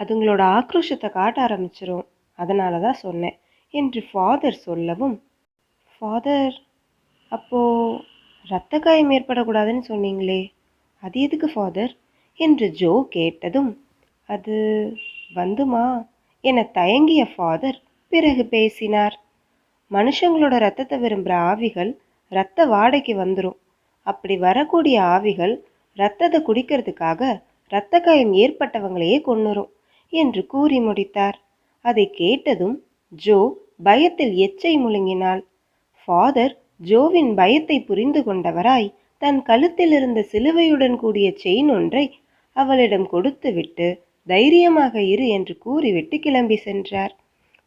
அதுங்களோட ஆக்ரோஷத்தை காட்ட ஆரம்பிச்சிரும். அதனால தான் சொன்னேன் என்று ஃபாதர் சொல்லவும், ஃபாதர், அப்போ இரத்த காயம் ஏற்படக்கூடாதுன்னு சொன்னீங்களே, அது எதுக்கு ஃபாதர் என்று ஜோ கேட்டதும், அது வந்துமா என தயங்கிய ஃபாதர் பிறகு பேசினார். மனுஷங்களோட ரத்தத்தை விரும்புகிற ஆவிகள் இரத்த வாடைக்கு வந்துடும். அப்படி வரக்கூடிய ஆவிகள் இரத்தத்தை குடிக்கிறதுக்காக இரத்த காயம் ஏற்பட்டவங்களையே கொன்னுரும் என்று கூறி முடித்தார். அதை கேட்டதும் ஜோ பயத்தில் எச்சை முழுங்கினாள். ஃபாதர் ஜோவின் பயத்தை புரிந்து கொண்டவராய் தன் கழுத்தில் இருந்த சிலுவையுடன் கூடிய செயின் ஒன்றை அவளிடம் கொடுத்துவிட்டு தைரியமாக இரு என்று கூறிவிட்டு கிளம்பி சென்றார்.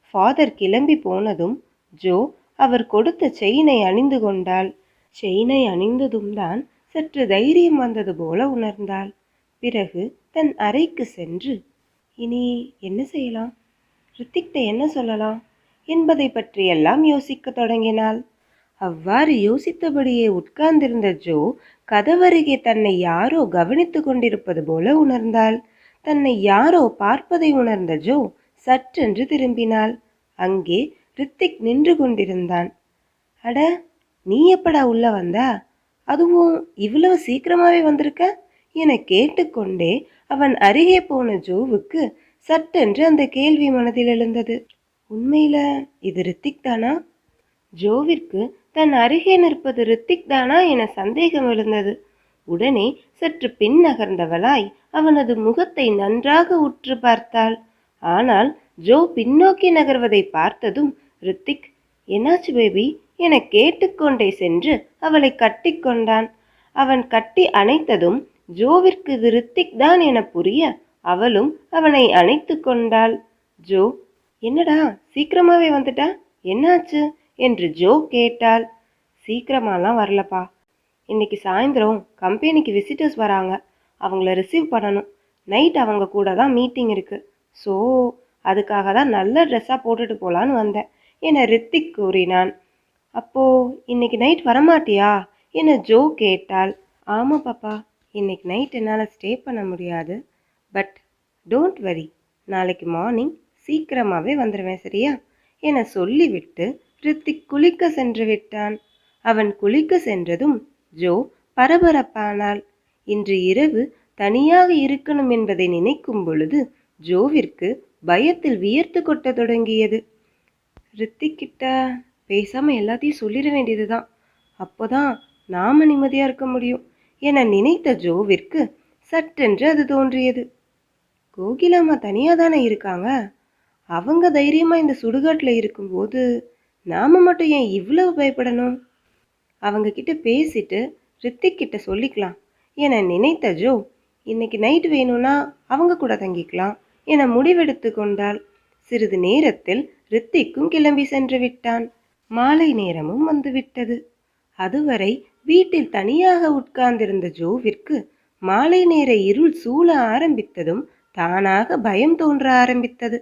ஃபாதர் கிளம்பி போனதும் ஜோ அவர் கொடுத்த செயினை அணிந்து கொண்டாள். செயினை அணிந்ததும் தான் சற்று தைரியம் வந்தது போல உணர்ந்தாள். பிறகு தன் அறைக்கு சென்று இனி என்ன செய்யலாம், ரித்திக்கிட்ட என்ன சொல்லலாம் என்பதை பற்றியெல்லாம் யோசிக்க தொடங்கினாள். அவ்வாறு யோசித்தபடியே உட்கார்ந்திருந்த ஜோ கதவருகே தன்னை யாரோ கவனித்து கொண்டிருப்பது போல உணர்ந்தாள். தன்னை யாரோ பார்ப்பதை உணர்ந்த ஜோ சற்றென்று திரும்பினாள். அங்கே ரித்திக் நின்று கொண்டிருந்தான். அட, நீ எப்படா உள்ள வந்தா, அதுவும் இவ்வளவு சீக்கிரமாவே வந்திருக்க என கேட்டுக்கொண்டே அவன் அருகே போன ஜோவுக்கு சட்டென்று அந்த கேள்வி மனதில் எழுந்தது. உண்மையில இது ரித்திக் தானா? ஜோவிற்கு தன் அருகே நிற்பது ரித்திக் தானா என சந்தேகம் எழுந்தது. உடனே சற்று பின் நகர்ந்தவளாய் அவனது முகத்தை நன்றாக உற்று பார்த்தாள். ஆனால் ஜோ பின்னோக்கி நகர்வதை பார்த்ததும் ரித்திக், என்னாச்சு பேபி என கேட்டுக்கொண்டே சென்று அவளை கட்டி கொண்டான். அவன் கட்டி அணைத்ததும் ஜோவிற்கு இது ரித்திக் தான் என புரிய அவளும் அவனை அணைத்து கொண்டாள். ஜோ, என்னடா சீக்கிரமாவே வந்துட்டா, என்னாச்சு என்று ஜோ கேட்டாள். சீக்கிரமாலாம் வரலப்பா, இன்னைக்கு சாயந்தரம் கம்பெனிக்கு விசிட்டர்ஸ் வராங்க, அவங்கள ரிசீவ் பண்ணணும். நைட் அவங்க கூட தான் மீட்டிங் இருக்கு. ஸோ அதுக்காக தான் நல்ல ட்ரெஸ்ஸாக போட்டுட்டு போகலான்னு வந்தேன் என ரித்திக் கூறினான். அப்போ இன்னைக்கு நைட் வரமாட்டியா என ஜோ கேட்டாள். ஆமாம் பாப்பா, இன்னைக்கு நைட் என்னால் ஸ்டே பண்ண முடியாது. பட் டோன்ட் வரி, நாளைக்கு மார்னிங் சீக்கிரமாகவே வந்துடுவேன் சரியா என சொல்லிவிட்டு ரித்திக் குளிக்க சென்று விட்டான். அவன் குளிக்க சென்றதும் ஜோ பரபரப்பானாள். இன்று இரவு தனியாக இருக்கணும் என்பதை நினைக்கும் பொழுது ஜோவிற்கு பயத்தில் வியர்த்து கொட்ட தொடங்கியது. ரித்திக் கிட்ட பேசாம எல்லாத்தையும் சொல்லிட வேண்டியதுதான், அப்போதான் நாம நிம்மதியா இருக்க முடியும் என நினைத்த ஜோவிற்கு சட்டென்று அது தோன்றியது. கோகிலாமா தனியா தானே இருக்காங்க, அவங்க தைரியமா இந்த சுடுகாட்டில் இருக்கும்போது நாம மட்டும் ஏன் இவ்வளவு பயப்படணும்? அவங்க கிட்ட பேசிட்டு ரித்திக் கிட்ட சொல்லிக்கலாம் என நினைத்த ஜோ இன்னைக்கு நைட் வேணும்னா அவங்க கூட தங்கிக்கலாம் என முடிவெடுத்து கொண்டாள். சிறிது நேரத்தில் ரித்திக்கும் கிளம்பி சென்று விட்டான். மாலை நேரமும் வந்துவிட்டது. அதுவரை வீட்டில் தனியாக உட்கார்ந்திருந்த ஜோவிற்கு மாலை நேர இருள் சூழ ஆரம்பித்ததும் தானாக பயம் தோன்ற ஆரம்பித்தது.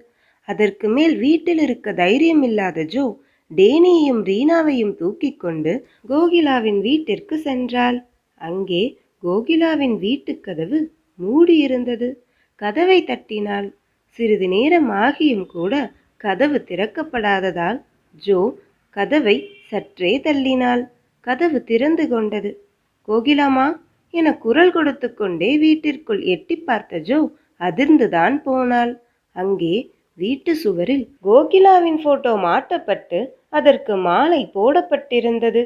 அதற்கு மேல் வீட்டில் இருக்க தைரியம் இல்லாத ஜோ டேனியையும் ரீனாவையும் தூக்கி கொண்டு கோகிலாவின் வீட்டிற்கு சென்றாள். அங்கே கோகிலாவின் வீட்டுக்கதவு மூடியிருந்தது. கதவை தட்டினாள். சிறிது நேரம் ஆகியும் கூட கதவு திறக்கப்படாததால் ஜோ கதவை சற்றே தள்ளினாள். கதவு திறந்து கொண்டது. கோகிலாமா என குரல் கொடுத்து கொண்டே வீட்டிற்குள் எட்டி பார்த்த ஜோ அதிர்ந்துதான் போனாள். அங்கே வீட்டு சுவரில் கோகிலாவின் போட்டோ மாட்டப்பட்டு அதற்கு மாலை போடப்பட்டிருந்தது.